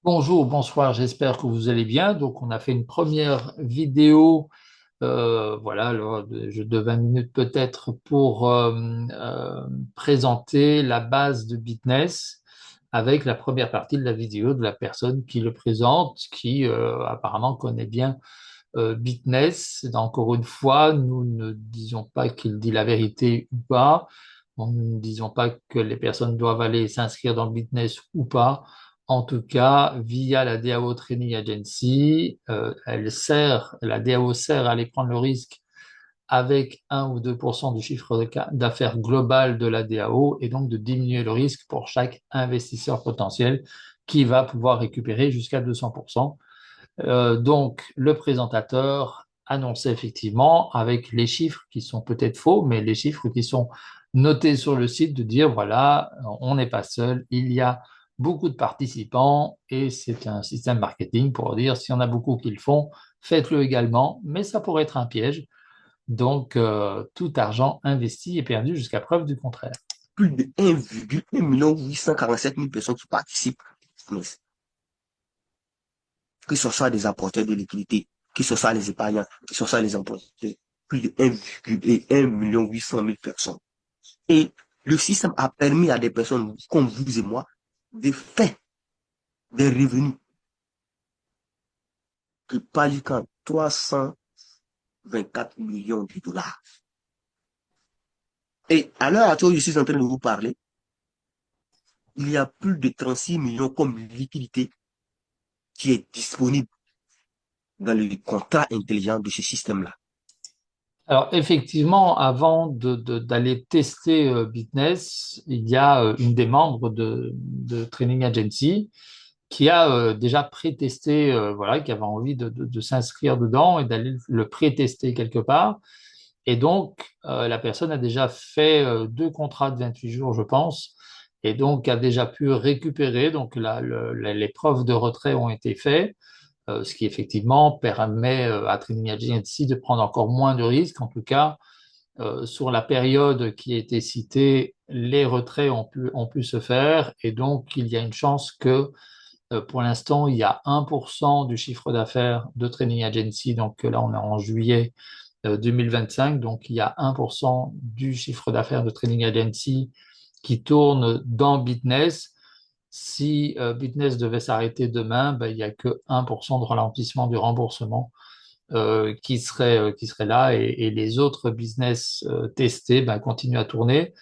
Bonjour, bonsoir, j'espère que vous allez bien. Donc, on a fait une première vidéo, voilà, jeu de 20 minutes peut-être pour présenter la base de Bitness avec la première partie de la vidéo de la personne qui le présente, qui apparemment connaît bien Bitness. Encore une fois, nous ne disons pas qu'il dit la vérité ou pas. Nous ne disons pas que les personnes doivent aller s'inscrire dans Bitness ou pas. En tout cas, via la DAO Training Agency, la DAO sert à aller prendre le risque avec 1 ou 2% du chiffre d'affaires global de la DAO et donc de diminuer le risque pour chaque investisseur potentiel qui va pouvoir récupérer jusqu'à 200%. Donc, le présentateur annonçait effectivement avec les chiffres qui sont peut-être faux, mais les chiffres qui sont notés sur le site de dire, voilà, on n'est pas seul, il y a beaucoup de participants et c'est un système marketing pour dire, s'il y en a beaucoup qui le font, faites-le également, mais ça pourrait être un piège. Donc, tout argent investi est perdu jusqu'à preuve du contraire. Plus de 1,1 847 000 personnes qui participent, que ce soit des apporteurs de liquidité, que ce soit les épargnants, que ce soit les emprunteurs, plus de 1,1 800 000 personnes. Et le système a permis à des personnes comme vous et moi de faire des revenus qui parlent qu'en 324 millions de dollars. Et à l'heure actuelle, je suis en train de vous parler, il y a plus de 36 millions comme liquidité qui est disponible dans le contrat intelligent de ce système-là. Alors effectivement, avant d'aller tester Bitness, il y a une des membres de Training Agency qui a déjà pré-testé, voilà, qui avait envie de s'inscrire dedans et d'aller le pré-tester quelque part. Et donc, la personne a déjà fait 2 contrats de 28 jours, je pense, et donc a déjà pu récupérer. Donc, les preuves de retrait ont été faites, ce qui effectivement permet à Training Agency de prendre encore moins de risques. En tout cas, sur la période qui a été citée, les retraits ont pu se faire, et donc il y a une chance que pour l'instant, il y a 1% du chiffre d'affaires de Training Agency. Donc là, on est en juillet 2025. Donc il y a 1% du chiffre d'affaires de Training Agency qui tourne dans Bitness. Si Bitness devait s'arrêter demain, ben, il n'y a que 1% de ralentissement du remboursement qui serait là, et les autres business testés ben, continuent à tourner.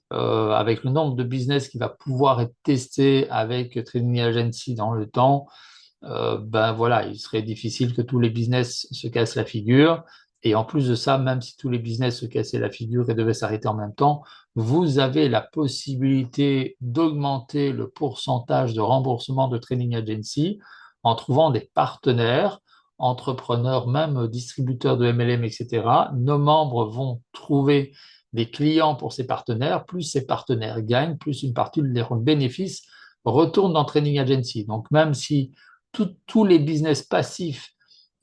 Avec le nombre de business qui va pouvoir être testé avec Training Agency dans le temps, ben voilà, il serait difficile que tous les business se cassent la figure. Et en plus de ça, même si tous les business se cassaient la figure et devaient s'arrêter en même temps, vous avez la possibilité d'augmenter le pourcentage de remboursement de Training Agency en trouvant des partenaires, entrepreneurs, même distributeurs de MLM, etc. Nos membres vont trouver des clients pour ces partenaires, plus ces partenaires gagnent, plus une partie de leurs bénéfices retourne dans Training Agency. Donc même si tous les business passifs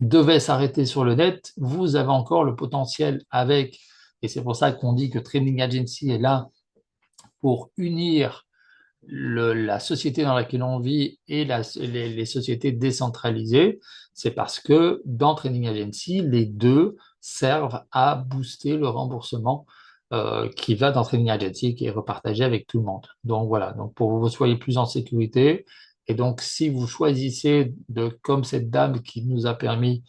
devaient s'arrêter sur le net, vous avez encore le potentiel avec, et c'est pour ça qu'on dit que Training Agency est là pour unir la société dans laquelle on vit et les sociétés décentralisées. C'est parce que dans Training Agency, les deux servent à booster le remboursement qui va dans Training Agency et qui est repartagé avec tout le monde. Donc voilà, donc pour que vous soyez plus en sécurité. Et donc, si vous choisissez comme cette dame qui nous a permis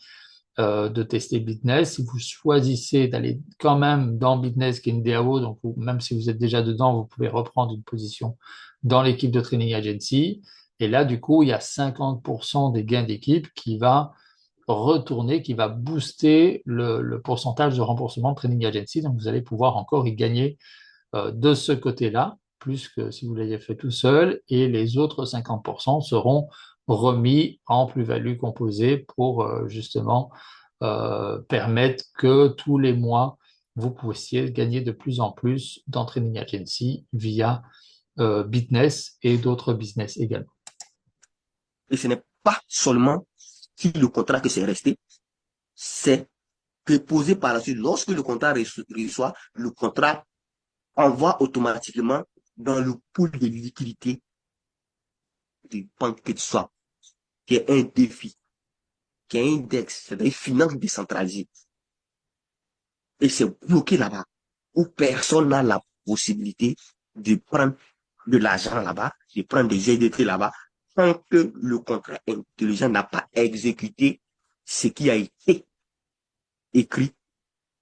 de tester Bitness. Si vous choisissez d'aller quand même dans Bitness, qui est une DAO, donc même si vous êtes déjà dedans, vous pouvez reprendre une position dans l'équipe de Training Agency. Et là, du coup, il y a 50% des gains d'équipe qui va retourner, qui va booster le pourcentage de remboursement de Training Agency. Donc, vous allez pouvoir encore y gagner de ce côté-là, plus que si vous l'aviez fait tout seul. Et les autres 50% seront remis en plus-value composée pour justement permettre que tous les mois, vous puissiez gagner de plus en plus dans Training Agency via Bitness et d'autres business également. Et ce n'est pas seulement sur le contrat que c'est resté, c'est préposé par la suite. Lorsque le contrat reçoit, le contrat envoie automatiquement dans le pool de liquidité du PancakeSwap. qui est un défi, qui est un index, c'est-à-dire finance décentralisée. Et c'est bloqué là-bas, où personne n'a la possibilité de prendre de l'argent là-bas, de prendre des EDT là-bas, tant que le contrat intelligent n'a pas exécuté ce qui a été écrit,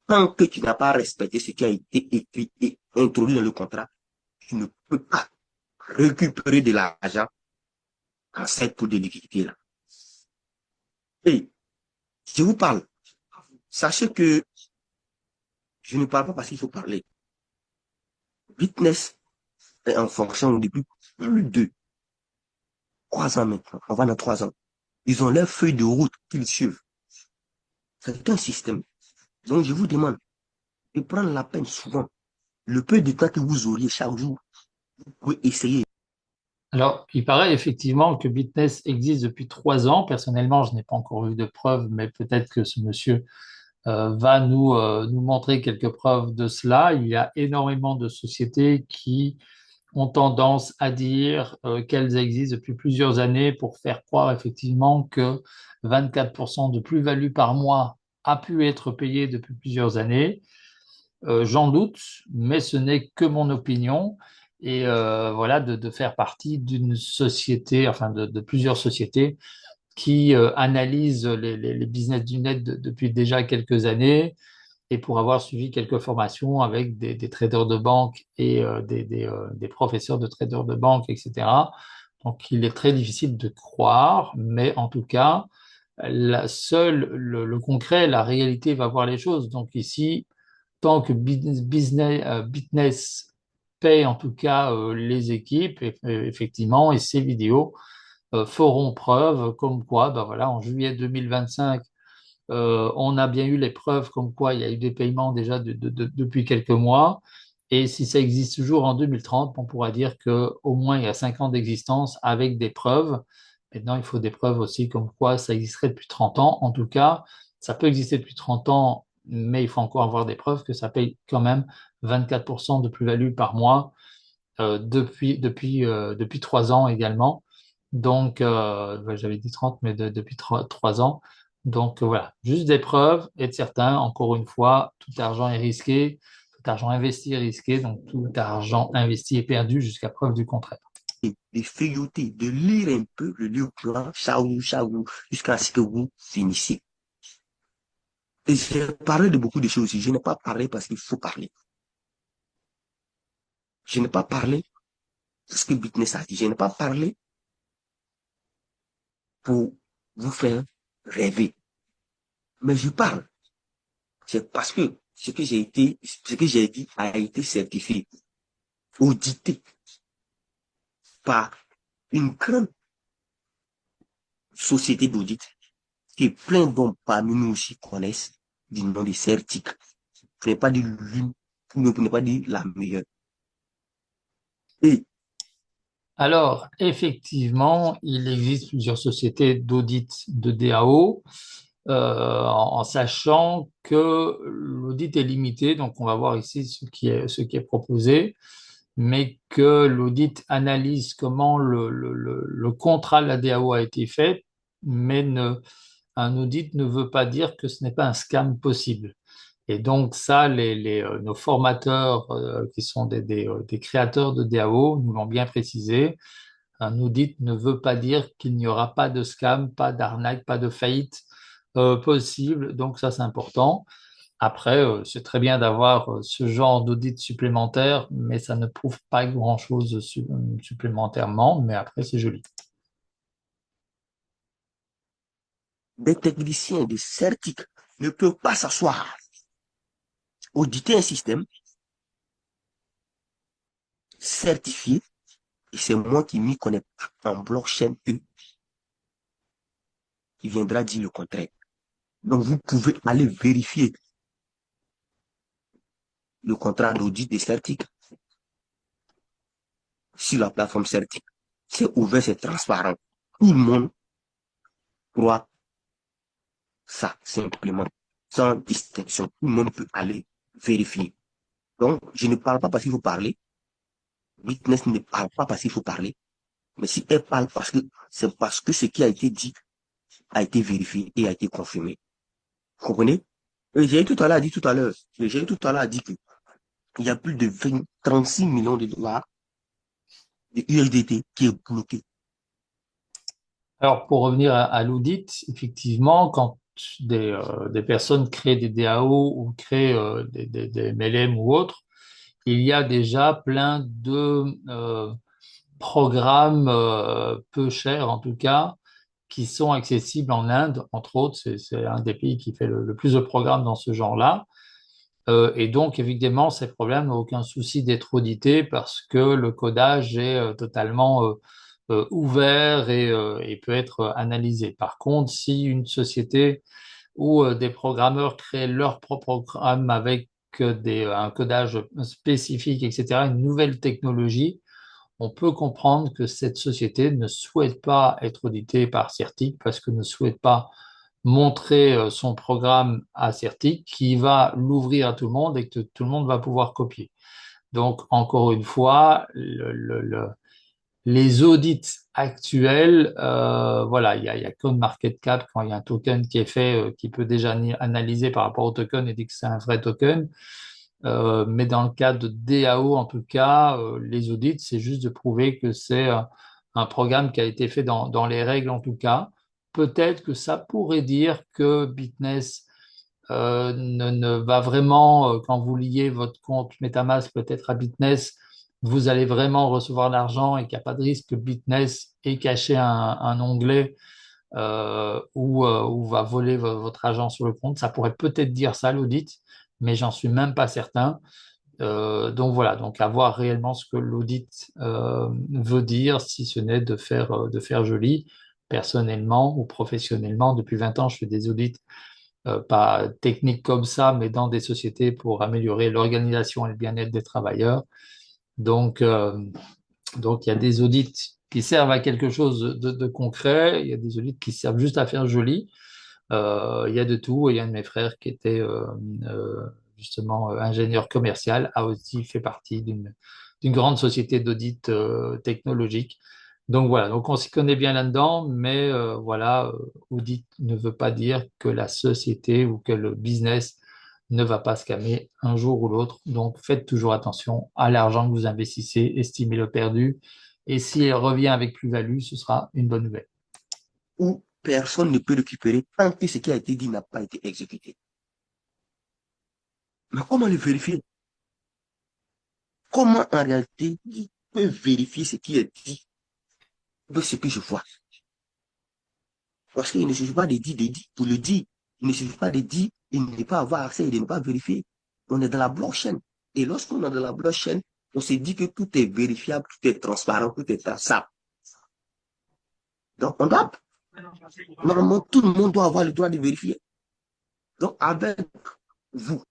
tant que tu n'as pas respecté ce qui a été écrit et introduit dans le contrat, tu ne peux pas récupérer de l'argent en cette pour de liquidité-là. Et je vous parle, sachez que je ne parle pas parce qu'il faut parler. Bitness est en fonction depuis plus de 3 ans maintenant. On va dans 3 ans. Ils ont leur feuille de route qu'ils suivent. C'est un système. Donc, je vous demande de prendre la peine souvent. Le peu de temps que vous auriez chaque jour, vous pouvez essayer. Alors, il paraît effectivement que Bitness existe depuis 3 ans. Personnellement, je n'ai pas encore vu de preuves, mais peut-être que ce monsieur va nous montrer quelques preuves de cela. Il y a énormément de sociétés qui ont tendance à dire qu'elles existent depuis plusieurs années pour faire croire effectivement que 24% de plus-value par mois a pu être payé depuis plusieurs années. J'en doute, mais ce n'est que mon opinion. Et voilà, de faire partie d'une société, enfin de plusieurs sociétés qui analysent les business du net depuis déjà quelques années et pour avoir suivi quelques formations avec des traders de banque et des professeurs de traders de banque, etc. Donc, il est très difficile de croire, mais en tout cas, seul le concret, la réalité va voir les choses. Donc ici, tant que Bitness paye en tout cas les équipes, effectivement, et ces vidéos feront preuve comme quoi, ben voilà, en juillet 2025, on a bien eu les preuves comme quoi il y a eu des paiements déjà depuis quelques mois. Et si ça existe toujours en 2030, on pourra dire qu'au moins il y a 5 ans d'existence avec des preuves. Maintenant, il faut des preuves aussi comme quoi ça existerait depuis 30 ans. En tout cas, ça peut exister depuis 30 ans, mais il faut encore avoir des preuves que ça paye quand même 24% de plus-value par mois depuis 3 ans également. Donc, ouais, j'avais dit 30, mais depuis 3 ans. Donc voilà, juste des preuves, être certain, encore une fois, tout argent est risqué, tout argent investi est risqué, donc tout argent investi est perdu jusqu'à preuve du contraire. De feuilleter, de lire un peu le livre blanc, chaque jour, jusqu'à ce que vous finissiez. Et j'ai parlé de beaucoup de choses aussi. Je n'ai pas parlé parce qu'il faut parler. Je n'ai pas parlé parce que Bitness a dit. Je n'ai pas parlé pour vous faire rêver. Mais je parle. C'est parce que ce que j'ai dit a été certifié, audité par une grande société d'audit que plein d'hommes parmi nous aussi connaissent du nom de Certic. Ce n'est pas de l'une, pour ne pas dire la meilleure. Et Alors, effectivement, il existe plusieurs sociétés d'audit de DAO, en sachant que l'audit est limité, donc on va voir ici ce qui est proposé, mais que l'audit analyse comment le contrat de la DAO a été fait, mais un audit ne veut pas dire que ce n'est pas un scam possible. Et donc ça, nos formateurs qui sont des créateurs de DAO nous l'ont bien précisé. Un audit ne veut pas dire qu'il n'y aura pas de scam, pas d'arnaque, pas de faillite possible. Donc ça, c'est important. Après, c'est très bien d'avoir ce genre d'audit supplémentaire, mais ça ne prouve pas grand-chose supplémentairement. Mais après, c'est joli. des techniciens de Certic ne peuvent pas s'asseoir, auditer un système certifié, et c'est moi qui m'y connais en blockchain qui viendra dire le contraire. Donc vous pouvez aller vérifier le contrat d'audit de Certic sur la plateforme Certic. C'est ouvert, c'est transparent. Tout le monde croit ça, simplement, sans distinction. Tout le monde peut aller vérifier. Donc, je ne parle pas parce qu'il faut parler. Witness ne parle pas parce qu'il faut parler. Mais si elle parle c'est parce que ce qui a été dit a été vérifié et a été confirmé. Vous comprenez? Et j'ai tout à l'heure dit tout à l'heure, j'ai tout à l'heure dit que il y a plus de 36 millions de dollars de USDT qui est bloqué. Alors, pour revenir à l'audit, effectivement, quand des personnes créent des DAO ou créent des MLM ou autres, il y a déjà plein de programmes peu chers, en tout cas, qui sont accessibles en Inde, entre autres. C'est un des pays qui fait le plus de programmes dans ce genre-là. Et donc, évidemment, ces problèmes n'ont aucun souci d'être audités parce que le codage est totalement ouvert et peut être analysé. Par contre, si une société ou des programmeurs créent leur propre programme avec un codage spécifique, etc., une nouvelle technologie, on peut comprendre que cette société ne souhaite pas être auditée par Certic parce que ne souhaite pas montrer son programme à Certic qui va l'ouvrir à tout le monde et que tout le monde va pouvoir copier. Donc, encore une fois, les audits actuels, voilà, il y a CoinMarketCap, quand il y a un token qui est fait, qui peut déjà analyser par rapport au token et dire que c'est un vrai token. Mais dans le cas de DAO, en tout cas, les audits, c'est juste de prouver que c'est un programme qui a été fait dans les règles, en tout cas. Peut-être que ça pourrait dire que Bitness ne va vraiment, quand vous liez votre compte MetaMask peut-être à Bitness, vous allez vraiment recevoir l'argent et qu'il n'y a pas de risque que Bitness ait caché un onglet où va voler votre argent sur le compte. Ça pourrait peut-être dire ça, l'audit, mais j'en suis même pas certain. Donc voilà, donc à voir réellement ce que l'audit veut dire, si ce n'est de faire joli. Personnellement ou professionnellement, depuis 20 ans, je fais des audits pas techniques comme ça, mais dans des sociétés pour améliorer l'organisation et le bien-être des travailleurs. Donc, il y a des audits qui servent à quelque chose de concret, il y a des audits qui servent juste à faire joli. Il y a de tout. Il y a un de mes frères qui était justement ingénieur commercial, a aussi fait partie d'une grande société d'audit technologique. Donc voilà, donc on s'y connaît bien là-dedans, mais voilà, audit ne veut pas dire que la société ou que le business ne va pas se calmer un jour ou l'autre. Donc faites toujours attention à l'argent que vous investissez, estimez-le perdu, et s'il revient avec plus-value, ce sera une bonne nouvelle. Où personne ne peut récupérer tant que ce qui a été dit n'a pas été exécuté. Mais comment le vérifier? Comment en réalité il peut vérifier ce qui est dit de ce que je vois? Parce qu'il ne suffit pas de dire pour le dire. Il ne suffit pas de dire et de ne pas avoir accès et de ne pas vérifier. On est dans la blockchain. Et lorsqu'on est dans la blockchain, on se dit que tout est vérifiable, tout est transparent, tout est traçable. Donc, normalement, tout le monde doit avoir le droit de vérifier. Donc, avec vous,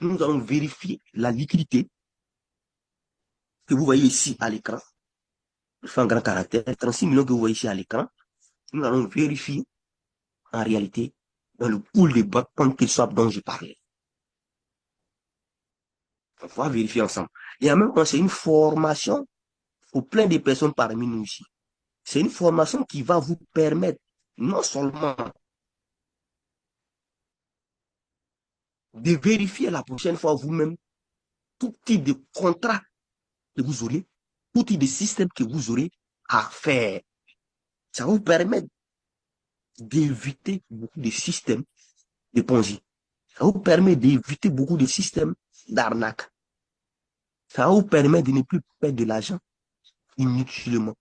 nous allons vérifier la liquidité que vous voyez ici à l'écran. Je fais un grand caractère, 36 millions que vous voyez ici à l'écran. Nous allons vérifier en réalité dans le pool de banques comme qu'il soit dont je parlais. On va vérifier ensemble. Et en même temps, c'est une formation pour plein de personnes parmi nous ici. C'est une formation qui va vous permettre non seulement de vérifier la prochaine fois vous-même tout type de contrat que vous aurez, tout type de système que vous aurez à faire. Ça va vous permettre d'éviter beaucoup de systèmes de Ponzi. Ça vous permet d'éviter beaucoup de systèmes d'arnaque. Ça vous permet de ne plus perdre de l'argent inutilement.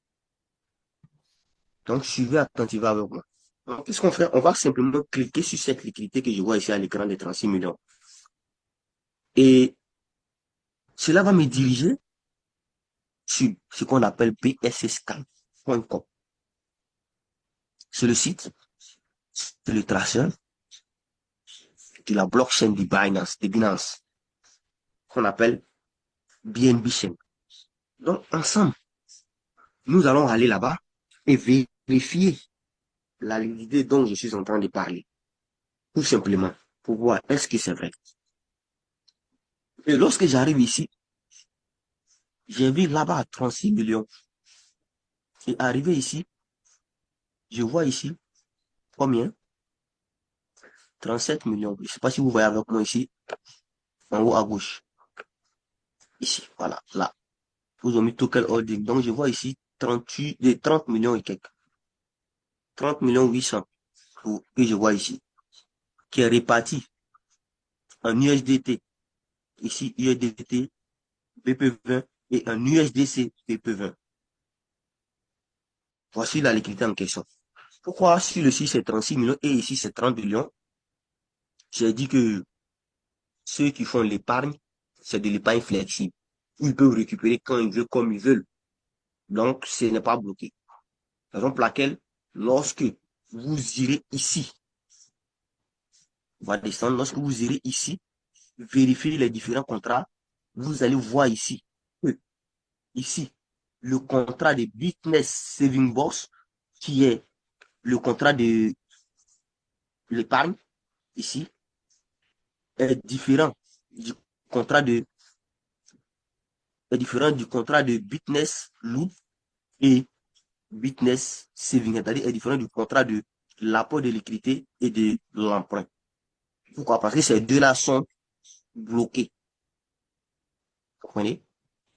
Donc, suivez attentivement avec moi. Donc, qu'est-ce qu'on fait? On va simplement cliquer sur cette liquidité que je vois ici à l'écran de 36 millions. Et cela va me diriger sur ce qu'on appelle bsscan.com. C'est le site, c'est le traceur de la blockchain de Binance, qu'on appelle BNB Chain. Donc, ensemble, nous allons aller là-bas et vérifier la liquidité dont je suis en train de parler. Tout simplement, pour voir est-ce que c'est vrai. Et lorsque j'arrive ici, j'ai vu là-bas 36 millions. Et arrivé ici, je vois ici combien? 37 millions. Je ne sais pas si vous voyez avec moi ici, en haut à gauche. Ici, voilà, là. Vous avez mis Total Holding. Donc, je vois ici 30 millions et quelques. 30 millions 800 que je vois ici, qui est réparti en USDT. Ici, USDT, BP20 et en USDC, BP20. Voici la liquidité en question. Pourquoi sur le site c'est 36 millions et ici c'est 30 millions? J'ai dit que ceux qui font l'épargne, c'est de l'épargne flexible. Ils peuvent récupérer quand ils veulent, comme ils veulent. Donc, ce n'est pas bloqué. Raison pour laquelle, lorsque vous irez ici, on va descendre, lorsque vous irez ici, vérifier les différents contrats, vous allez voir ici, que ici, le contrat de Business Saving Box, qui est le contrat de l'épargne, ici, est différent du contrat de, est différent du contrat de Business Loop et Business Saving, c'est-à-dire est différent du contrat de l'apport de liquidité et de l'emprunt. Pourquoi? Parce que ces deux-là sont bloqués. Vous comprenez?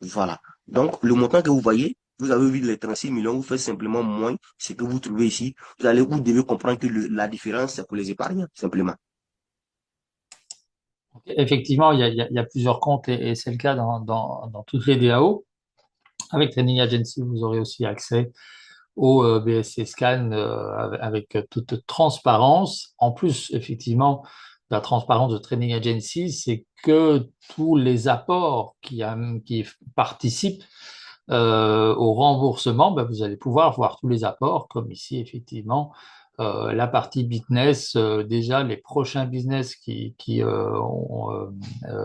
Voilà. Donc, le montant que vous voyez, vous avez vu les 36 millions, vous faites simplement moins ce que vous trouvez ici. Vous devez comprendre que la différence, c'est pour les épargnants, simplement. Effectivement, il y a plusieurs comptes et c'est le cas dans toutes les DAO. Avec Training Agency, vous aurez aussi accès au BSC Scan avec toute transparence. En plus, effectivement, la transparence de Training Agency, c'est que tous les apports qui participent au remboursement, ben, vous allez pouvoir voir tous les apports, comme ici, effectivement, la partie business, déjà les prochains business qui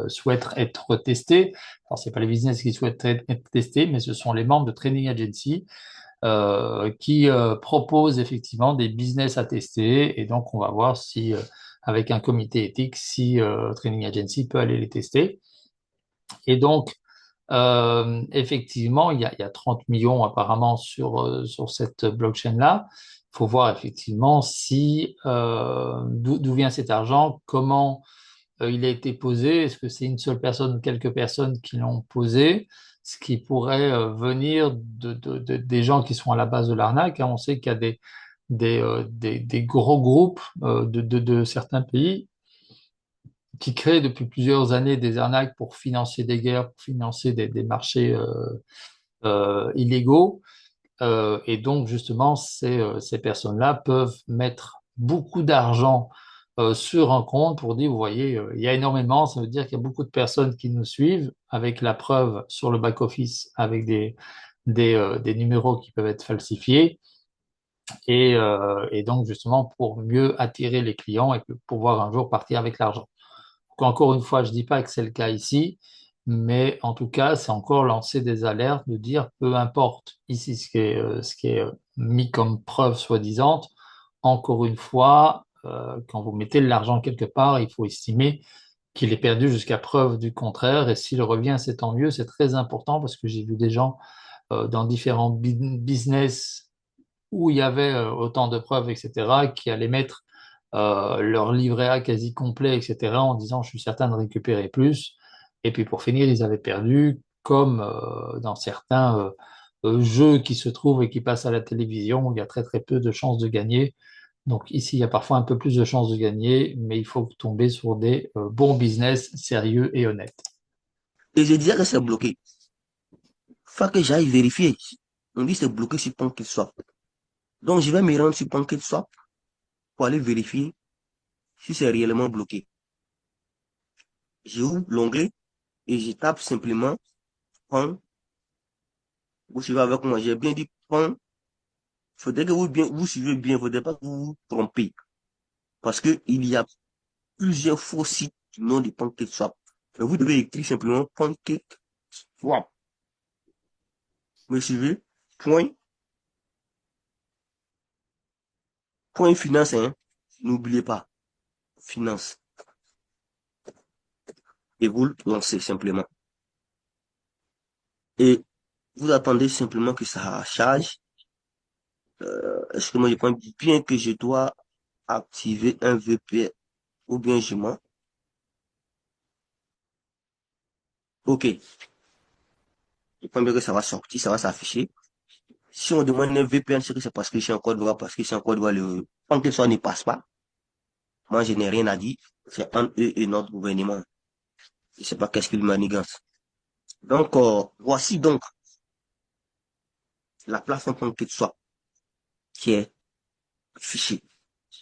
souhaitent être testés. Alors, c'est pas les business qui souhaitent être testés, mais ce sont les membres de Training Agency qui proposent effectivement des business à tester. Et donc, on va voir si, avec un comité éthique, si Training Agency peut aller les tester. Et donc, effectivement, il y a 30 millions apparemment sur cette blockchain-là. Il faut voir effectivement si d'où vient cet argent, comment il a été posé, est-ce que c'est une seule personne ou quelques personnes qui l'ont posé, ce qui pourrait venir des gens qui sont à la base de l'arnaque, hein. On sait qu'il y a des gros groupes de certains pays qui créent depuis plusieurs années des arnaques pour financer des guerres, pour financer des marchés illégaux. Et donc, justement, ces personnes-là peuvent mettre beaucoup d'argent sur un compte pour dire, vous voyez, il y a énormément, ça veut dire qu'il y a beaucoup de personnes qui nous suivent avec la preuve sur le back-office, avec des numéros qui peuvent être falsifiés. Et donc, justement, pour mieux attirer les clients et pouvoir un jour partir avec l'argent. Donc, encore une fois, je ne dis pas que c'est le cas ici, mais en tout cas, c'est encore lancer des alertes de dire peu importe ici ce qui est mis comme preuve soi-disant, encore une fois, quand vous mettez de l'argent quelque part, il faut estimer qu'il est perdu jusqu'à preuve du contraire. Et s'il revient, c'est tant mieux. C'est très important parce que j'ai vu des gens dans différents business où il y avait autant de preuves, etc., qui allaient mettre leur livret A quasi complet, etc., en disant je suis certain de récupérer plus. Et puis pour finir, ils avaient perdu, comme dans certains jeux qui se trouvent et qui passent à la télévision, où il y a très très peu de chances de gagner. Donc ici, il y a parfois un peu plus de chances de gagner, mais il faut tomber sur des bons business sérieux et honnêtes. Et je disais que c'est bloqué. Faut que j'aille vérifier. On dit que c'est bloqué sur PancakeSwap. Donc, je vais me rendre sur PancakeSwap pour aller vérifier si c'est réellement bloqué. J'ouvre l'onglet et je tape simplement Pan. Vous suivez avec moi. J'ai bien dit Pan. Faudrait que vous suivez bien. Faudrait pas que vous vous trompez. Parce que il y a plusieurs faux sites du nom de PancakeSwap. Mais vous devez écrire simplement PancakeSwap. Me suivez? Point, point finance, hein. N'oubliez pas. Finance. Et vous le lancez simplement. Et vous attendez simplement que ça charge. Est-ce que moi je pense bien que je dois activer un VPN ou bien je mens? Ok, je pense bien que ça va sortir, ça va s'afficher. Si on demande un VPN, c'est que c'est parce que je suis en Côte d'Ivoire, parce que je suis en Côte d'Ivoire, en quelque sorte ne passe pas. Moi, je n'ai rien à dire. C'est entre eux et notre gouvernement. Je ne sais pas qu'est-ce qu'ils manigancent. Donc, voici donc la plateforme en quelque sorte qui est fichée.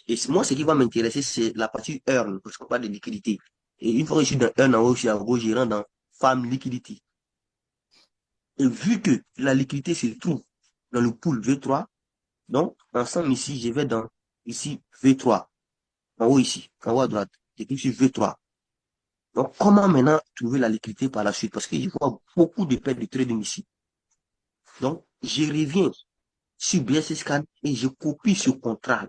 Et moi, ce qui va m'intéresser, c'est la partie earn, parce qu'on parle de liquidité. Et une fois que je suis dans earn en haut, je suis en gros, je rentre dans farm liquidity. Et vu que la liquidité se trouve dans le pool V3, donc, ensemble ici, je vais dans, ici, V3, en haut ici, en haut à droite. Je clique sur V3. Donc, comment maintenant trouver la liquidité par la suite? Parce que je vois beaucoup de pertes de trading ici. Donc, je reviens sur BSC Scan et je copie ce contrat.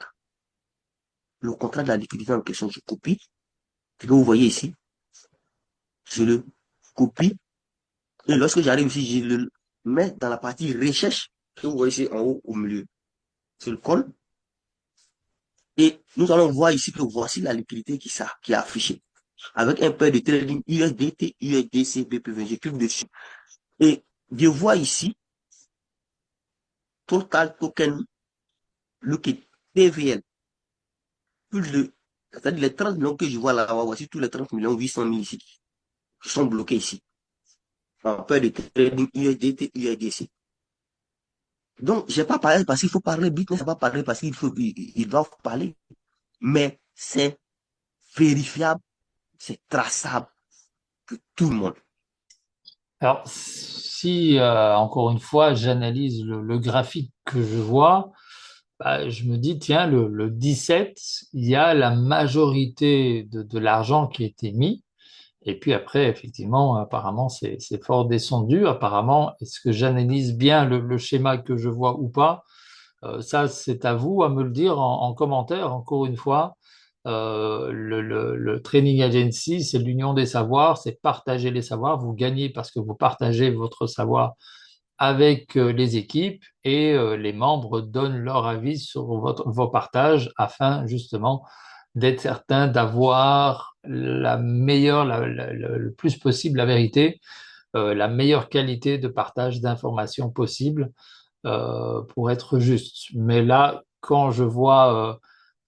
Le contrat de la liquidité en question, je copie. Ce que vous voyez ici, je le copie. Et lorsque j'arrive ici, je le mets dans la partie recherche que vous voyez ici en haut au milieu. Je le colle. Et nous allons voir ici que voici la liquidité qui est affichée. Avec un paire de trading USDT, USDC, BP20. Je clique dessus. Et je vois ici Total Token Liquid, TVL. Plus de, c'est-à-dire les 30 millions que je vois là, voici tous les 30 millions 800 000 ici, qui sont bloqués ici. En peur de trading USDT, USDC. Donc, j'ai pas parlé parce qu'il faut parler, business, pas parler parce ils doivent parler. Mais c'est vérifiable, c'est traçable que tout le monde. Alors, si encore une fois, j'analyse le graphique que je vois, bah, je me dis, tiens, le 17, il y a la majorité de l'argent qui a été mis. Et puis après, effectivement, apparemment, c'est fort descendu. Apparemment, est-ce que j'analyse bien le schéma que je vois ou pas? Ça, c'est à vous à me le dire en commentaire. Encore une fois, le Training Agency, c'est l'union des savoirs, c'est partager les savoirs. Vous gagnez parce que vous partagez votre savoir avec les équipes et les membres donnent leur avis sur vos partages afin justement d'être certain d'avoir la meilleure, le plus possible la vérité, la meilleure qualité de partage d'informations possible pour être juste. Mais là, quand je vois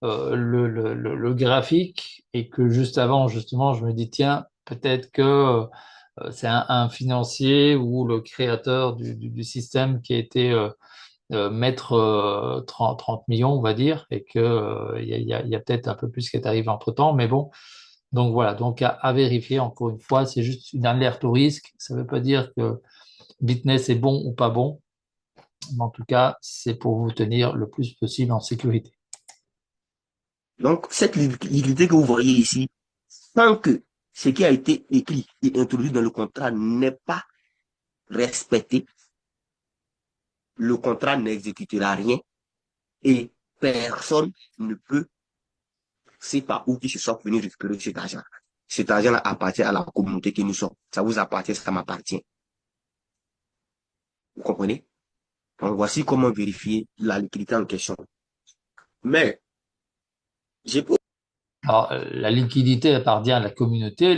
le graphique et que juste avant, justement, je me dis, tiens, peut-être que c'est un financier ou le créateur du système qui a été mettre 30 millions, on va dire, et que il y a peut-être un peu plus qui est arrivé entre-temps, mais bon. Donc voilà, donc à vérifier encore une fois, c'est juste une alerte au risque. Ça ne veut pas dire que Bitness est bon ou pas bon, mais en tout cas, c'est pour vous tenir le plus possible en sécurité. Donc, cette liquidité que vous voyez ici, tant que ce qui a été écrit et introduit dans le contrat n'est pas respecté, le contrat n'exécutera rien et personne ne peut, c'est pas où qui se soit venu récupérer cet argent. Cet argent appartient à la communauté que nous sommes. Ça vous appartient, ça m'appartient. Vous comprenez? Donc, voici comment vérifier la liquidité en question. Mais, j'ai pas. Alors, la liquidité appartient à la communauté,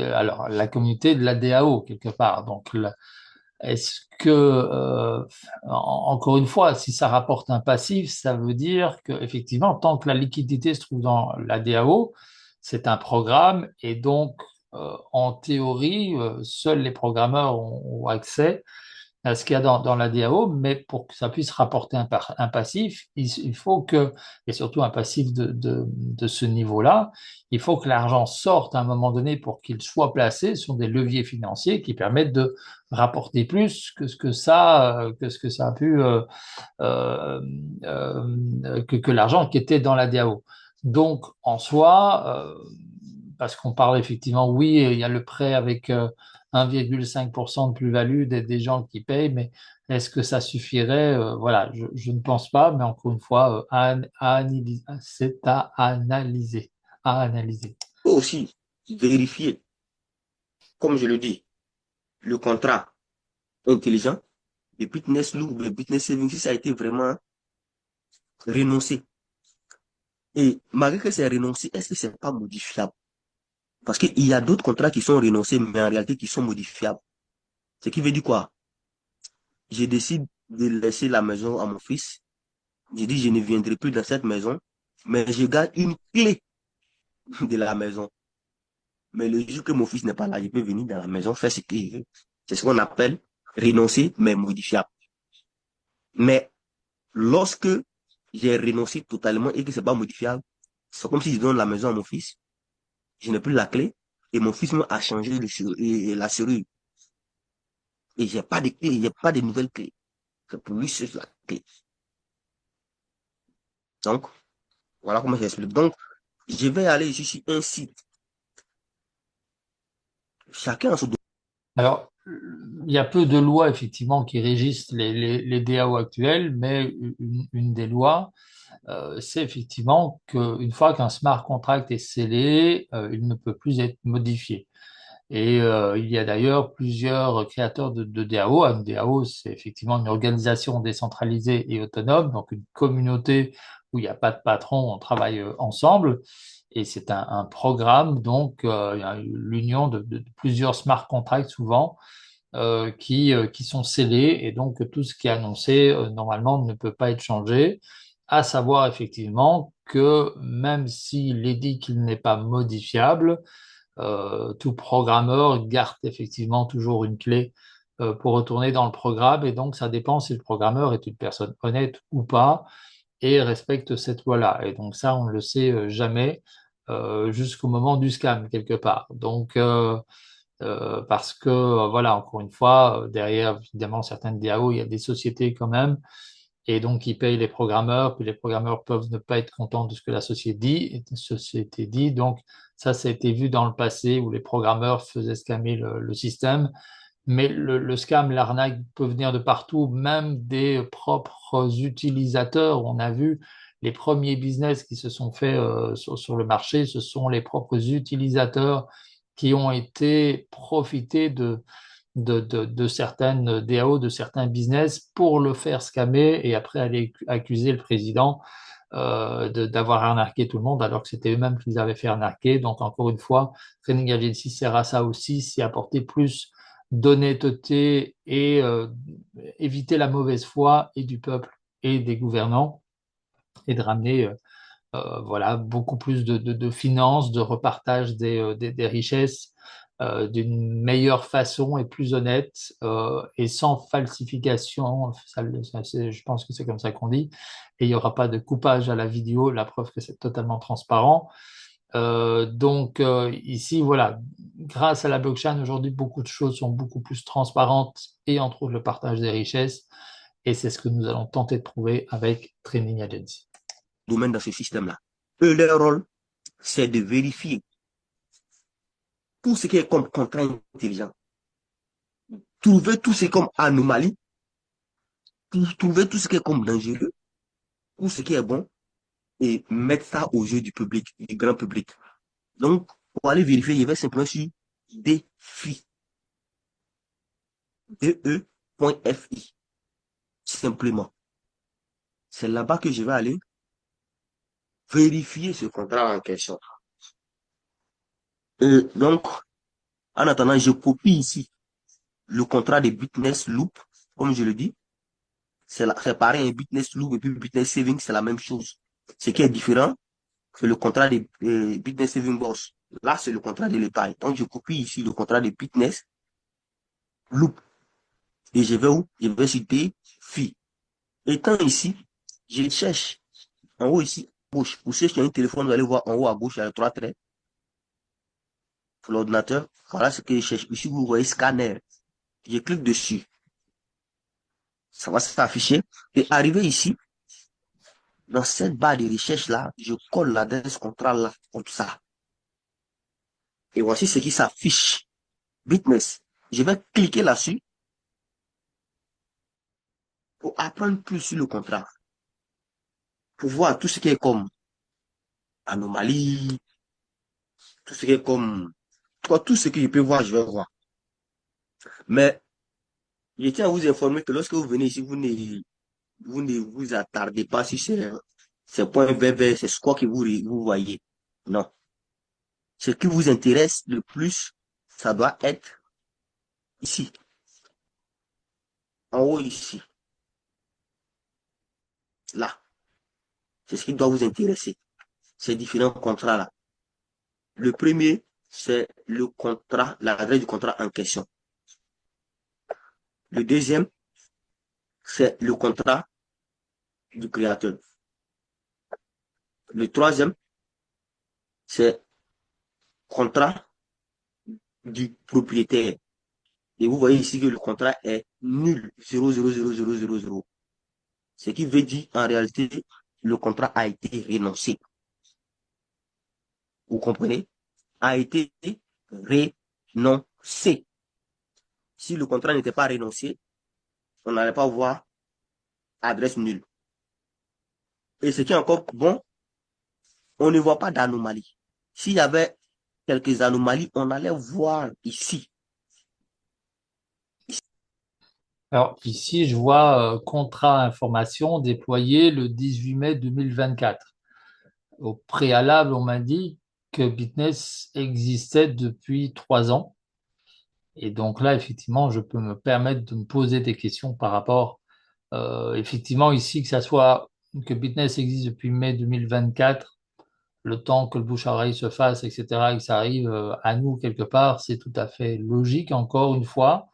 alors la communauté de la DAO quelque part. Donc, est-ce que, encore une fois, si ça rapporte un passif, ça veut dire que effectivement, tant que la liquidité se trouve dans la DAO, c'est un programme et donc, en théorie, seuls les programmeurs ont accès à ce qu'il y a dans la DAO, mais pour que ça puisse rapporter un passif, il faut que, et surtout un passif de ce niveau-là, il faut que l'argent sorte à un moment donné pour qu'il soit placé sur des leviers financiers qui permettent de rapporter plus que ce que ça a pu, que l'argent qui était dans la DAO. Donc, en soi, parce qu'on parle effectivement, oui, il y a le prêt avec 1,5% de plus-value des gens qui payent, mais est-ce que ça suffirait? Voilà, je ne pense pas, mais encore une fois, c'est à analyser, à analyser. Aussi vérifier, comme je le dis, le contrat intelligent, le business lourd, le business saving, si ça a été vraiment renoncer. Et malgré que c'est renoncé, est-ce que c'est pas modifiable? Parce qu'il y a d'autres contrats qui sont renoncés, mais en réalité qui sont modifiables. Ce qui veut dire quoi? Je décide de laisser la maison à mon fils. Je dis, je ne viendrai plus dans cette maison, mais je garde une clé de la maison. Mais le jour que mon fils n'est pas là, je peux venir dans la maison, faire ce qu'il veut. C'est ce qu'on appelle renoncer, mais modifiable. Mais lorsque j'ai renoncé totalement et que c'est pas modifiable, c'est comme si je donne la maison à mon fils, je n'ai plus la clé, et mon fils a changé la serrure. Et j'ai pas de clé, il n'y a pas de nouvelle clé. C'est pour lui, c'est la clé. Donc, voilà comment j'explique. Donc, je vais aller ici sur un site. Chacun a son Alors, il y a peu de lois effectivement qui régissent les DAO actuels, mais une des lois, c'est effectivement qu'une fois qu'un smart contract est scellé, il ne peut plus être modifié. Et il y a d'ailleurs plusieurs créateurs de DAO. Un DAO, c'est effectivement une organisation décentralisée et autonome, donc une communauté où il n'y a pas de patron, on travaille ensemble. Et c'est un programme, donc il y a l'union de plusieurs smart contracts souvent qui sont scellés. Et donc tout ce qui est annoncé, normalement, ne peut pas être changé. À savoir effectivement que même s'il est dit qu'il n'est pas modifiable, tout programmeur garde effectivement toujours une clé pour retourner dans le programme et donc ça dépend si le programmeur est une personne honnête ou pas et respecte cette loi-là. Et donc ça, on ne le sait jamais jusqu'au moment du scam quelque part. Donc parce que voilà, encore une fois, derrière évidemment certaines DAO, il y a des sociétés quand même et donc, ils payent les programmeurs, puis les programmeurs peuvent ne pas être contents de ce que société dit. Donc, ça a été vu dans le passé où les programmeurs faisaient scammer le système. Mais le scam, l'arnaque peut venir de partout, même des propres utilisateurs. On a vu les premiers business qui se sont faits sur le marché, ce sont les propres utilisateurs qui ont été profités de certaines DAO, de certains business pour le faire scammer et après aller accuser le président d'avoir arnaqué tout le monde alors que c'était eux-mêmes qui les avaient fait arnaquer. Donc encore une fois, Training Agency sert à ça aussi, c'est apporter plus d'honnêteté et éviter la mauvaise foi et du peuple et des gouvernants et de ramener voilà, beaucoup plus de finances, de repartage des richesses d'une meilleure façon et plus honnête et sans falsification. Je pense que c'est comme ça qu'on dit. Et il n'y aura pas de coupage à la vidéo, la preuve que c'est totalement transparent. Donc ici, voilà, grâce à la blockchain, aujourd'hui, beaucoup de choses sont beaucoup plus transparentes et entre autres le partage des richesses. Et c'est ce que nous allons tenter de prouver avec Training Agency. domaine dans ce système-là. Eux, leur rôle, c'est de vérifier tout ce qui est comme contrat intelligent. Trouver tout ce qui est comme anomalie, trouver tout ce qui est comme dangereux, tout ce qui est bon, et mettre ça au jeu du public, du grand public. Donc, pour aller vérifier, je vais simplement sur défi, de.fi, simplement. C'est là-bas que je vais aller vérifier ce contrat en question. Donc, en attendant, je copie ici le contrat de Business Loop, comme je le dis. C'est pareil, un Business Loop et puis Business Saving, c'est la même chose. Ce qui est différent, c'est le contrat de Business Saving Boss. Là, c'est le contrat de l'épargne. Donc, je copie ici le contrat de Business Loop. Et je vais où? Je vais citer FI. Étant ici, je cherche en haut ici, à gauche. Pour ceux qui ont un téléphone, vous allez voir en haut à gauche, il y a trois traits pour l'ordinateur. Voilà ce que je cherche. Ici, vous voyez scanner. Je clique dessus. Ça va s'afficher. Et arrivé ici, dans cette barre de recherche là, je colle l'adresse contrat là, comme ça. Et voici ce qui s'affiche. Bitness. Je vais cliquer là-dessus pour apprendre plus sur le contrat. Pour voir tout ce qui est comme anomalie, tout ce qui est comme, tout ce que je peux voir, je vais voir. Mais je tiens à vous informer que lorsque vous venez ici, vous ne vous attardez pas sur ces points verts, c'est quoi que vous voyez. Non. Ce qui vous intéresse le plus, ça doit être ici, en haut ici, là. C'est ce qui doit vous intéresser. Ces différents contrats-là. Le premier, c'est le contrat, l'adresse du contrat en question. Le deuxième, c'est le contrat du créateur. Le troisième, c'est contrat du propriétaire. Et vous voyez ici que le contrat est nul, 0,00000. Ce qui veut dire, en réalité, le contrat a été renoncé. Vous comprenez? A été renoncé. Si le contrat n'était pas renoncé, on n'allait pas voir adresse nulle. Et ce qui est encore bon, on ne voit pas d'anomalie. S'il y avait quelques anomalies, on allait voir ici. Alors ici, je vois contrat information déployé le 18 mai 2024. Au préalable, on m'a dit que Bitness existait depuis 3 ans. Et donc là, effectivement, je peux me permettre de me poser des questions par rapport, effectivement, ici, que ça soit que Bitness existe depuis mai 2024, le temps que le bouche à oreille se fasse, etc., et que ça arrive à nous quelque part, c'est tout à fait logique. Encore une fois,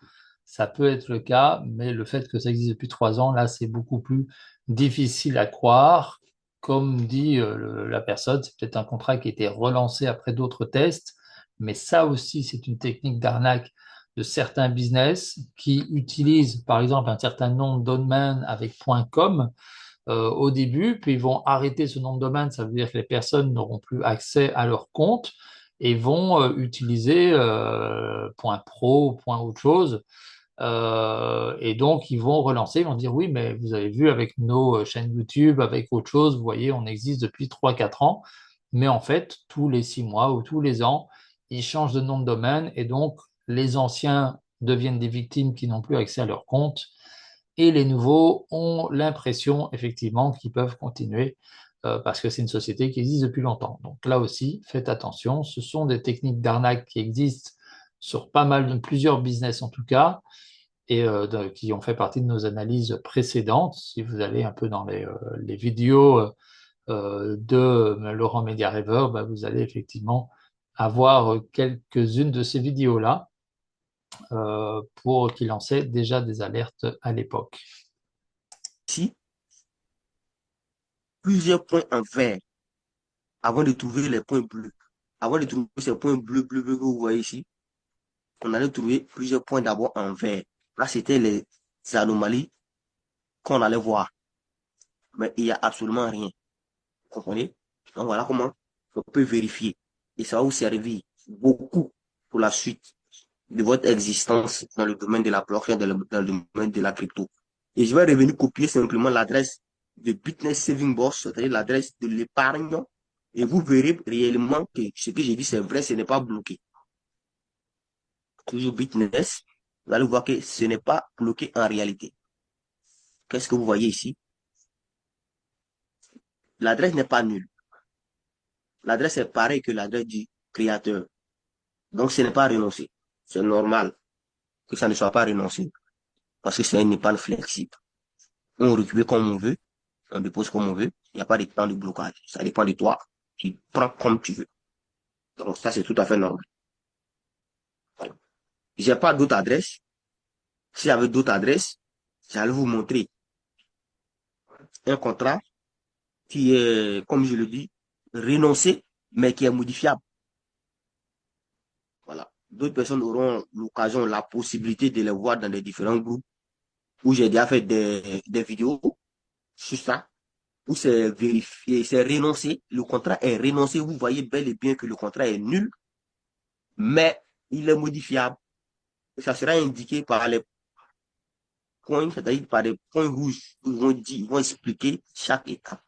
ça peut être le cas, mais le fait que ça existe depuis 3 ans, là, c'est beaucoup plus difficile à croire. Comme dit la personne, c'est peut-être un contrat qui a été relancé après d'autres tests, mais ça aussi, c'est une technique d'arnaque de certains business qui utilisent, par exemple, un certain nom de domaine avec .com au début, puis ils vont arrêter ce nom de domaine, ça veut dire que les personnes n'auront plus accès à leur compte et vont utiliser .pro ou autre chose. Et donc, ils vont relancer, ils vont dire, oui, mais vous avez vu avec nos chaînes YouTube, avec autre chose, vous voyez, on existe depuis 3 4 ans. Mais en fait, tous les 6 mois ou tous les ans, ils changent de nom de domaine et donc les anciens deviennent des victimes qui n'ont plus accès à leur compte et les nouveaux ont l'impression effectivement qu'ils peuvent continuer parce que c'est une société qui existe depuis longtemps. Donc là aussi, faites attention, ce sont des techniques d'arnaque qui existent sur pas mal de plusieurs business en tout cas et qui ont fait partie de nos analyses précédentes. Si vous allez un peu dans les vidéos de Laurent Mediarever, bah, vous allez effectivement avoir quelques-unes de ces vidéos-là pour qui lançaient déjà des alertes à l'époque. Ici, plusieurs points en vert avant de trouver les points bleus. Avant de trouver ces points bleus que vous voyez ici, on allait trouver plusieurs points d'abord en vert. Là, c'était les anomalies qu'on allait voir. Mais il n'y a absolument rien. Vous comprenez? Donc voilà comment on peut vérifier. Et ça va vous servir beaucoup pour la suite de votre existence dans le domaine de la blockchain, dans le domaine de la crypto. Et je vais revenir copier simplement l'adresse de Bitness Saving Box, c'est-à-dire l'adresse de l'épargne. Et vous verrez réellement que ce que j'ai dit, c'est vrai, ce n'est pas bloqué. Toujours Bitness, vous allez voir que ce n'est pas bloqué en réalité. Qu'est-ce que vous voyez ici? L'adresse n'est pas nulle. L'adresse est pareille que l'adresse du créateur. Donc, ce n'est pas renoncé. C'est normal que ça ne soit pas renoncé parce que c'est une épargne flexible. On récupère comme on veut, on dépose comme on veut. Il n'y a pas de temps de blocage. Ça dépend de toi. Tu prends comme tu veux. Donc, ça, c'est tout à fait normal. Voilà. J'ai pas d'autres adresses. Si j'avais d'autres adresses, j'allais vous montrer un contrat qui est, comme je le dis, renoncé, mais qui est modifiable. Voilà. D'autres personnes auront l'occasion, la possibilité de les voir dans les différents groupes où j'ai déjà fait des vidéos sur ça, où c'est vérifié, c'est renoncé. Le contrat est renoncé. Vous voyez bel et bien que le contrat est nul, mais il est modifiable. Ça sera indiqué par les points, c'est-à-dire par des points rouges. Ils vont expliquer chaque étape.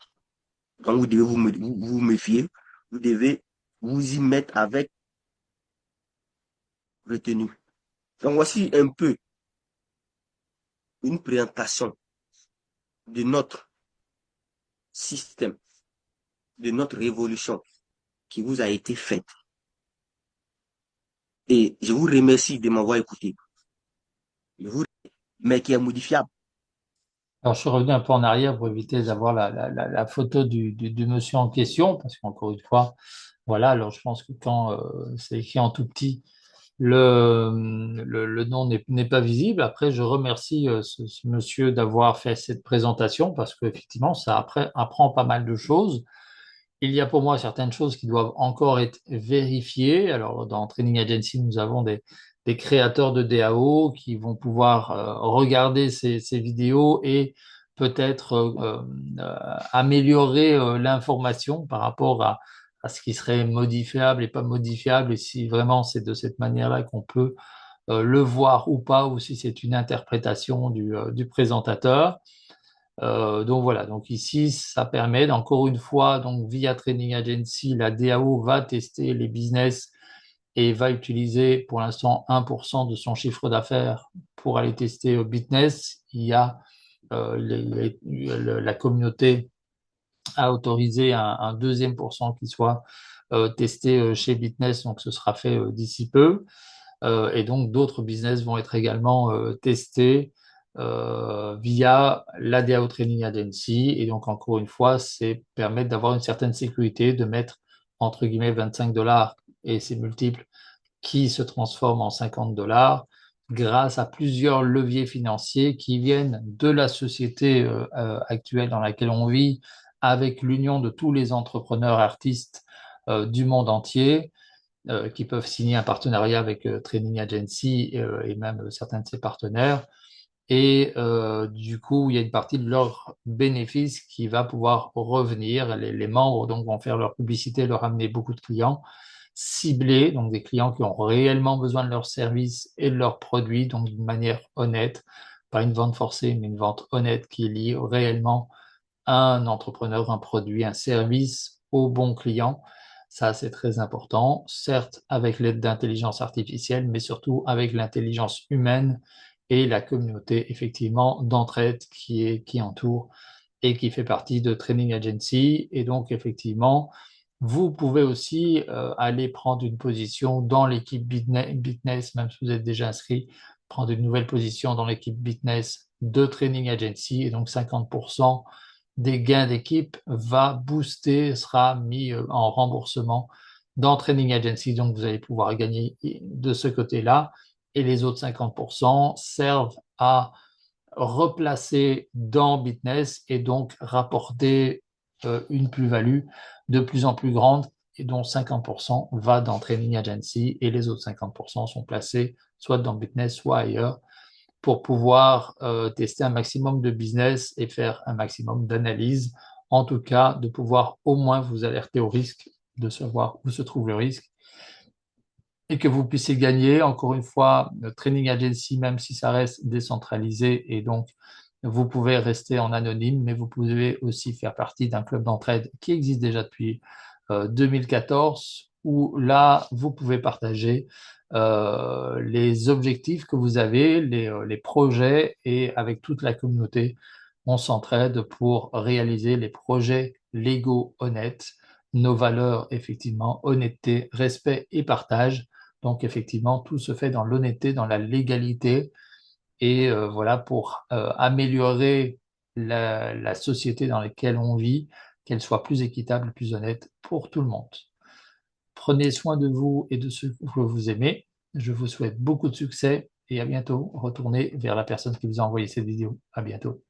Donc, vous devez vous méfier. Vous devez vous y mettre avec retenue. Donc, voici un peu une présentation de notre système. de notre révolution qui vous a été faite. Et je vous remercie de m'avoir écouté. Mais qui est modifiable. Alors, je suis revenu un peu en arrière pour éviter d'avoir la photo du monsieur en question, parce qu'encore une fois, voilà, alors je pense que quand c'est écrit en tout petit, le nom n'est pas visible. Après, je remercie ce monsieur d'avoir fait cette présentation, parce qu'effectivement, ça après, apprend pas mal de choses. Il y a pour moi certaines choses qui doivent encore être vérifiées. Alors, dans Training Agency, nous avons des créateurs de DAO qui vont pouvoir regarder ces vidéos et peut-être améliorer l'information par rapport à ce qui serait modifiable et pas modifiable, et si vraiment c'est de cette manière-là qu'on peut le voir ou pas, ou si c'est une interprétation du présentateur. Donc voilà, donc ici, ça permet, encore une fois, donc via Training Agency, la DAO va tester les business et va utiliser pour l'instant 1% de son chiffre d'affaires pour aller tester au business. Il y a la communauté a autorisé un deuxième pourcent qui soit testé chez Bitness, donc ce sera fait d'ici peu. Et donc d'autres business vont être également testés via l'ADAO Training Agency. Et donc encore une fois, c'est permettre d'avoir une certaine sécurité, de mettre entre guillemets 25 dollars et ses multiples qui se transforment en 50 dollars grâce à plusieurs leviers financiers qui viennent de la société actuelle dans laquelle on vit, avec l'union de tous les entrepreneurs artistes du monde entier qui peuvent signer un partenariat avec Training Agency et même certains de ses partenaires. Et du coup, il y a une partie de leurs bénéfices qui va pouvoir revenir. Les membres donc, vont faire leur publicité, leur amener beaucoup de clients ciblés, donc des clients qui ont réellement besoin de leurs services et de leurs produits, donc d'une manière honnête, pas une vente forcée, mais une vente honnête qui lie réellement un entrepreneur, un produit, un service au bon client. Ça, c'est très important, certes avec l'aide d'intelligence artificielle, mais surtout avec l'intelligence humaine et la communauté, effectivement, d'entraide qui entoure et qui fait partie de Training Agency. Et donc, effectivement, vous pouvez aussi aller prendre une position dans l'équipe Bitness, même si vous êtes déjà inscrit, prendre une nouvelle position dans l'équipe Bitness de Training Agency. Et donc, 50% des gains d'équipe va booster, sera mis en remboursement dans Training Agency. Donc, vous allez pouvoir gagner de ce côté-là. Et les autres 50% servent à replacer dans Bitness et donc rapporter une plus-value de plus en plus grande et dont 50% va dans Training Agency et les autres 50% sont placés soit dans Bitness, soit ailleurs pour pouvoir tester un maximum de business et faire un maximum d'analyse. En tout cas, de pouvoir au moins vous alerter au risque, de savoir où se trouve le risque et que vous puissiez gagner. Encore une fois, le Training Agency, même si ça reste décentralisé et donc vous pouvez rester en anonyme, mais vous pouvez aussi faire partie d'un club d'entraide qui existe déjà depuis 2014, où là, vous pouvez partager les objectifs que vous avez, les projets, et avec toute la communauté, on s'entraide pour réaliser les projets légaux honnêtes, nos valeurs, effectivement, honnêteté, respect et partage. Donc, effectivement, tout se fait dans l'honnêteté, dans la légalité, et voilà, pour améliorer la société dans laquelle on vit, qu'elle soit plus équitable, plus honnête pour tout le monde. Prenez soin de vous et de ceux que vous aimez. Je vous souhaite beaucoup de succès et à bientôt. Retournez vers la personne qui vous a envoyé cette vidéo. À bientôt.